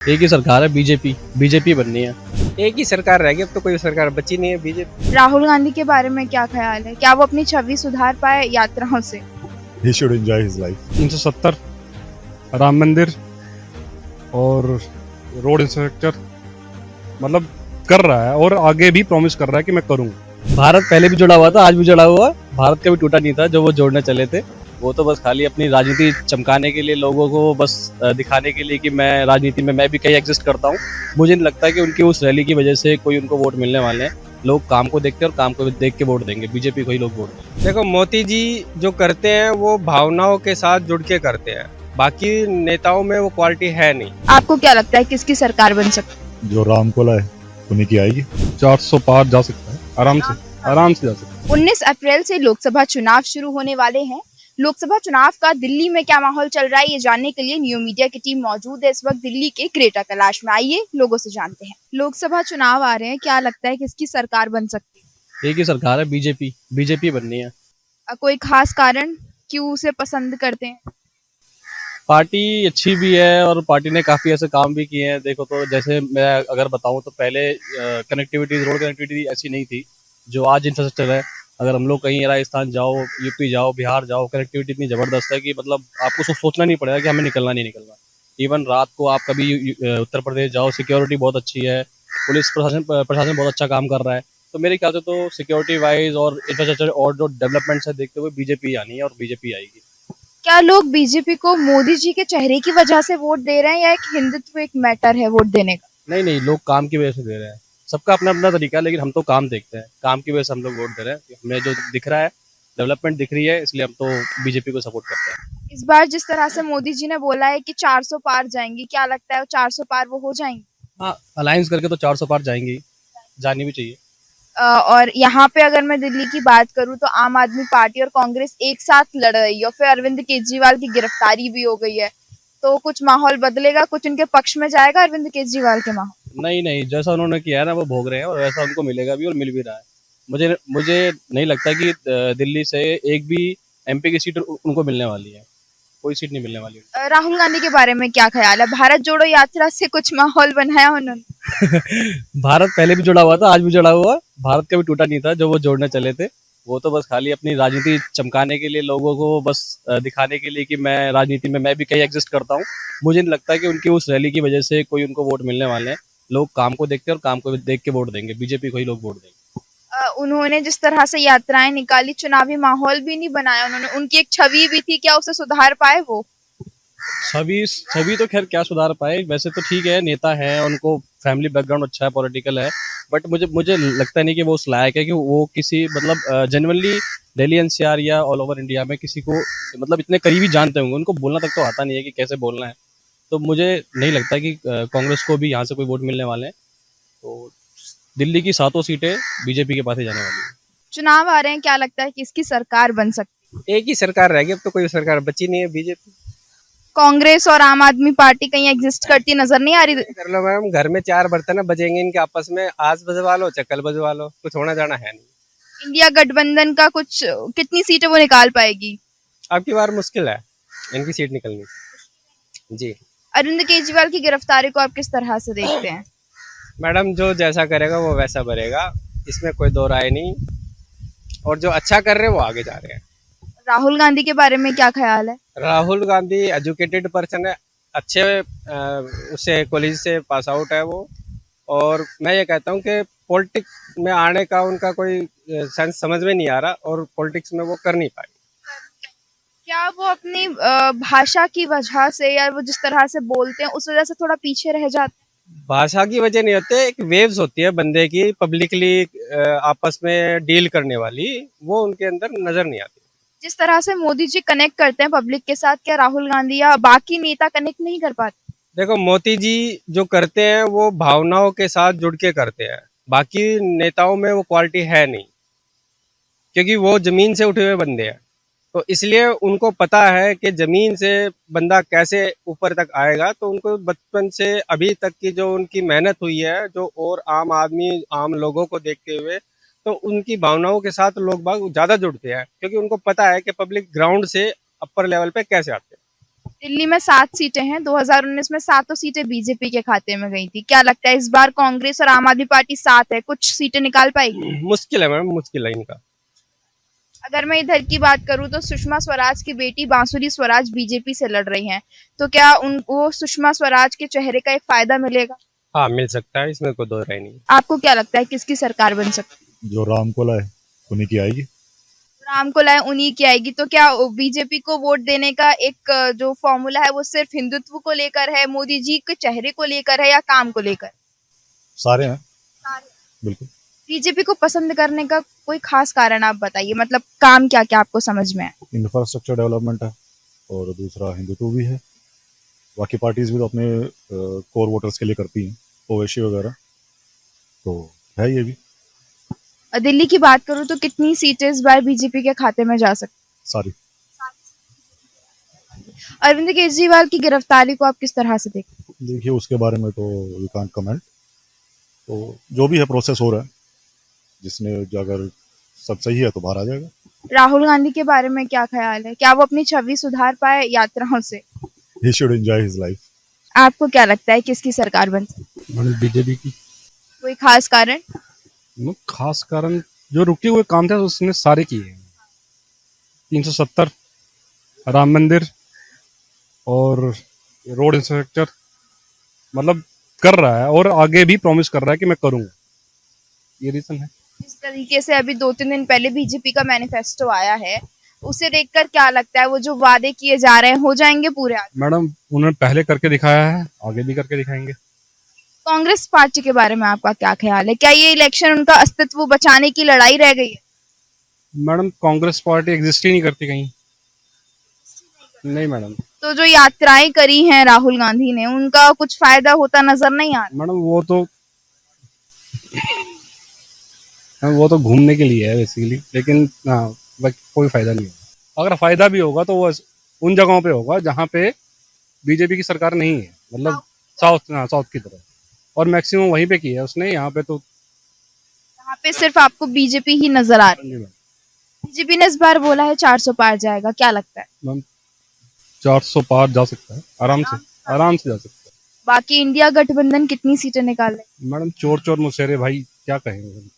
एक ही सरकार है, बीजेपी बीजेपी बननी है। एक ही सरकार रह गई, अब तो कोई सरकार बची नहीं है बीजेपी। राहुल गांधी के बारे में क्या ख्याल है? क्या वो अपनी छवि सुधार पाए यात्राओं से? He should enjoy his life. 370 Ram मंदिर और रोड इंफ्रास्ट्रक्चर मतलब कर रहा है और आगे भी प्रॉमिस कर रहा है कि मैं करूंगा। भारत पहले भी जुड़ा हुआ था, आज भी जुड़ा हुआ है। भारत कभी टूटा नहीं था जो वो जोड़ने चले थे। वो तो बस खाली अपनी राजनीति चमकाने के लिए, लोगों को बस दिखाने के लिए कि मैं राजनीति में मैं भी कहीं एग्जिस्ट करता हूँ। मुझे नहीं लगता कि उनकी उस रैली की वजह से कोई उनको वोट मिलने वाले हैं। लोग काम को देखते हैं और काम को देख के वोट देंगे। बीजेपी को ही लोग वोट देंगे। देखो, मोदी जी जो करते हैं वो भावनाओं के साथ जुड़ के करते हैं, बाकी नेताओं में वो क्वालिटी है नहीं। आपको क्या लगता है किसकी सरकार बन सकती है? जो राम को लाए उन्हीं की आएगी। 400 पार जा सकता है, आराम से जा सकता है। 19 अप्रैल से लोकसभा चुनाव शुरू होने वाले हैं। लोकसभा चुनाव का दिल्ली में क्या माहौल चल रहा है, ये जानने के लिए न्यू मीडिया की टीम मौजूद है इस वक्त दिल्ली के ग्रेटर कैलाश में। आइए लोगों से जानते हैं। लोकसभा चुनाव आ रहे हैं, क्या लगता है किसकी सरकार बन सकती है? एक ही सरकार है, बीजेपी बीजेपी बननी है। कोई खास कारण क्यों उसे पसंद करते हैं? पार्टी अच्छी भी है और पार्टी ने काफ़ी ऐसे काम भी किए हैं। देखो तो जैसे मैं अगर बताऊं तो पहले कनेक्टिविटी, रोड कनेक्टिविटी ऐसी नहीं थी जो आज इंफ्रास्ट्रक्चर है। अगर हम लोग कहीं राजस्थान जाओ, यूपी जाओ, बिहार जाओ, कनेक्टिविटी इतनी ज़बरदस्त है कि मतलब आपको सोचना नहीं पड़ेगा कि हमें निकलना नहीं निकलना। इवन रात को आप कभी उत्तर प्रदेश जाओ, सिक्योरिटी बहुत अच्छी है, पुलिस प्रशासन बहुत अच्छा काम कर रहा है। तो मेरे ख्याल से तो सिक्योरिटी वाइज और इंफ्रास्ट्रक्चर और जो डेवलपमेंट्स है देखते हुए बीजेपी आनी है और बीजेपी आएगी। क्या लोग बीजेपी को मोदी जी के चेहरे की वजह से वोट दे रहे हैं या एक हिंदुत्व एक मैटर है वोट देने का? नहीं नहीं, लोग काम की वजह से दे रहे हैं। सबका अपना अपना तरीका है, लेकिन हम तो काम देखते हैं। काम की वजह से हम लोग वोट दे रहे हैं। हमें जो दिख रहा है, डेवलपमेंट दिख रही है, इसलिए हम तो बीजेपी को सपोर्ट करते हैं। इस बार जिस तरह से मोदी जी ने बोला है कि 400 पार जाएंगी, क्या लगता है वो 400 पार वो हो जाएंगी? हाँ, अलायंस करके तो 400 पार जाएंगी, जानी भी चाहिए। और यहाँ पे अगर मैं दिल्ली की बात करूँ तो आम आदमी पार्टी और कांग्रेस एक साथ लड़ रही है और फिर अरविंद केजरीवाल की गिरफ्तारी भी हो गई है, तो कुछ माहौल बदलेगा, कुछ उनके पक्ष में जाएगा अरविंद केजरीवाल के माहौल? नहीं नहीं, जैसा उन्होंने किया है ना वो भोग रहे हैं और वैसा उनको मिलेगा भी और मिल भी रहा है। मुझे मुझे नहीं लगता कि दिल्ली से एक भी एमपी की सीट उनको मिलने वाली है। कोई सीट नहीं मिलने वाली। राहुल गांधी के बारे में क्या ख्याल है? भारत जोड़ो यात्रा से कुछ माहौल बनाया उन्होंने? भारत पहले भी जुड़ा हुआ था, आज भी जुड़ा हुआ है। भारत कभी टूटा नहीं था जो वो जोड़ने चले थे। वो तो बस खाली अपनी राजनीति चमकाने के लिए, लोगों को बस दिखाने के लिए कि मैं राजनीति में मैं भी कहीं एग्जिस्ट करता हूँ। मुझे नहीं लगता कि उनकी उस रैली की वजह से कोई उनको वोट मिलने वाले हैं। लोग काम को देखते हैं और काम को देख के वोट देंगे। बीजेपी को ही लोग वोट देंगे। उन्होंने जिस तरह से यात्राएं निकाली, चुनावी माहौल भी नहीं बनाया उन्होंने, उनकी एक छवि भी थी, क्या उसे सुधार पाए वो? छवि छवि तो खैर क्या सुधार पाए, वैसे तो ठीक है, नेता है, उनको फैमिली बैकग्राउंड अच्छा है, पॉलिटिकल है। बट मुझे मुझे लगता नहीं कि वो उस लायक है कि वो किसी मतलब जेन्युइनली दिल्ली एनसीआर या ऑल ओवर इंडिया में किसी को मतलब इतने करीबी जानते होंगे। उनको बोलना तक तो आता नहीं है कि कैसे बोलना है। तो मुझे नहीं लगता कि कांग्रेस को भी यहाँ से कोई वोट मिलने वाले हैं। तो दिल्ली की 7 सीटें बीजेपी के पास ही जाने वाली है। चुनाव आ रहे हैं, क्या लगता है किसकी सरकार बन सकती एक ही सरकार रह गई, अब तो कोई सरकार बची नहीं है बीजेपी। है? कांग्रेस और आम आदमी पार्टी कहीं एग्जिस्ट करती नजर नहीं आ रही? कर लो मैम, घर में 4 बर्तन है, बजेंगे इनके आपस में, आज बजवा लो चक्कल बजवा लो, कुछ होना जाना है नहीं। इंडिया गठबंधन का कुछ कितनी सीटें वो निकाल पाएगी? अब की बार मुश्किल है इनकी सीट निकलनी जी। अरविंद केजरीवाल की गिरफ्तारी को आप किस तरह से देखते हैं? मैडम, जो जैसा करेगा वो वैसा बनेगा, इसमें कोई दो राय नहीं। और जो अच्छा कर रहे हैं वो आगे जा रहे हैं। राहुल गांधी के बारे में क्या ख्याल है? राहुल गांधी एजुकेटेड पर्सन है, अच्छे उससे कॉलेज से पास आउट है वो। और मैं ये कहता हूँ कि पॉलिटिक्स में आने का उनका कोई सेंस समझ में नहीं आ रहा और पॉलिटिक्स में वो कर नहीं पाए। क्या वो अपनी भाषा की वजह से या वो जिस तरह से बोलते हैं उस वजह से थोड़ा पीछे रह जाते हैं? भाषा की वजह नहीं होते, एक वेव्स होती है बंदे की, पब्लिकली आपस में डील करने वाली, वो उनके अंदर नजर नहीं आती। जिस तरह से मोदी जी कनेक्ट करते हैं पब्लिक के साथ, क्या राहुल गांधी या बाकी नेता कनेक्ट नहीं कर पाते? देखो, मोदी जी जो करते हैं वो भावनाओं के साथ जुड़ के करते हैं, बाकी नेताओं में वो क्वालिटी है नहीं, क्योंकि वो जमीन से उठे हुए बंदे हैं। तो इसलिए उनको पता है कि जमीन से बंदा कैसे ऊपर तक आएगा। तो उनको बचपन से अभी तक की जो उनकी मेहनत हुई है, जो और आम आदमी आम लोगों को देखते हुए, तो उनकी भावनाओं के साथ लोग बाग ज़्यादा जुड़ते हैं, क्योंकि उनको पता है कि पब्लिक ग्राउंड से अपर लेवल पे कैसे आते हैं। दिल्ली में 7 सीटें हैं, 2019 में 7 सीटें बीजेपी के खाते में गई थी। क्या लगता है इस बार कांग्रेस और आम आदमी पार्टी साथ है, कुछ सीटें निकाल पाएगी? मुश्किल है मैम, मुश्किल है इनका। अगर मैं इधर की बात करूं तो सुषमा स्वराज की बेटी बांसुरी स्वराज बीजेपी से लड़ रही हैं, तो क्या उनको सुषमा स्वराज के चेहरे का एक फायदा मिलेगा? हाँ, मिल सकता है, इसमें कोई दो राय नहीं। आपको क्या लगता है किसकी सरकार बन सकती है? जो राम को लाए उन्हीं की आएगी। राम को लाए उन्हीं की आएगी, तो क्या बीजेपी को वोट देने का एक जो फॉर्मूला है वो सिर्फ हिंदुत्व को लेकर है, मोदी जी के चेहरे को लेकर है, या काम को लेकर? सारे हैं बिल्कुल। बीजेपी को पसंद करने का कोई खास कारण आप बताइए, मतलब काम क्या क्या आपको समझ में है? इंफ्रास्ट्रक्चर डेवलपमेंट है और दूसरा हिंदुत्व भी है। बाकी पार्टीज भी तो अपने कोर वोटर्स के लिए करती हैं, ओवैसी वगैरह, तो है ये भी। दिल्ली की बात करूं तो कितनी सीटें इस बार बीजेपी के खाते में जा सकती? सारी। अरविंद केजरीवाल की गिरफ्तारी को आप किस तरह से देखते हैं? देखिए उसके बारे में तो वी कांट कमेंट। तो जो भी है प्रोसेस हो रहा है, जिसने अगर सब सही है तो बाहर आ जाएगा। राहुल गांधी के बारे में क्या ख्याल है, क्या वो अपनी छवि सुधार पाए यात्राओं से? He should enjoy his life. आपको क्या लगता है किसकी सरकार बन सकती है? बीजेपी की। कोई खास कारण? खास कारण जो रुके हुए काम थे उसने सारे किए हैं। 370, राम मंदिर और रोड इंफ्रास्ट्रक्चर, मतलब कर रहा है और आगे भी प्रॉमिस कर रहा है कि मैं करूंगा। ये रीजन है। जिस तरीके से अभी 2-3 दिन पहले बीजेपी का मैनिफेस्टो आया है, उसे देखकर क्या लगता है वो जो वादे किए जा रहे हैं हो जाएंगे पूरे? मैडम उन्होंने पहले करके दिखाया है, आगे भी करके दिखाएंगे। कांग्रेस पार्टी के बारे में आपका क्या ख्याल है, क्या ये इलेक्शन उनका अस्तित्व बचाने की लड़ाई रह गई है? मैडम कांग्रेस पार्टी एग्जिस्ट ही नहीं करती कहीं। नहीं मैडम। तो जो यात्राएं करी हैं राहुल गांधी ने, उनका कुछ फायदा होता नजर नहीं आ रहा? मैडम वो तो घूमने के लिए है बेसिकली, लेकिन हाँ कोई फायदा नहीं होगा। अगर फायदा भी होगा तो वो उन जगहों पे होगा जहाँ पे बीजेपी की सरकार नहीं है, मतलब साउथ की तरफ, और मैक्सिमम वहीं पे की है उसने। यहाँ पे तो यहाँ पे सिर्फ आपको बीजेपी ही नजर आ रही है। बीजेपी ने इस बार बोला है 400 पार जाएगा, क्या लगता है? मैम 400 पार जा सकता है, आराम से जा सकता है। बाकी इंडिया गठबंधन कितनी सीटें निकाल रहे? मैडम चोर मुशेरे भाई क्या कहेंगे।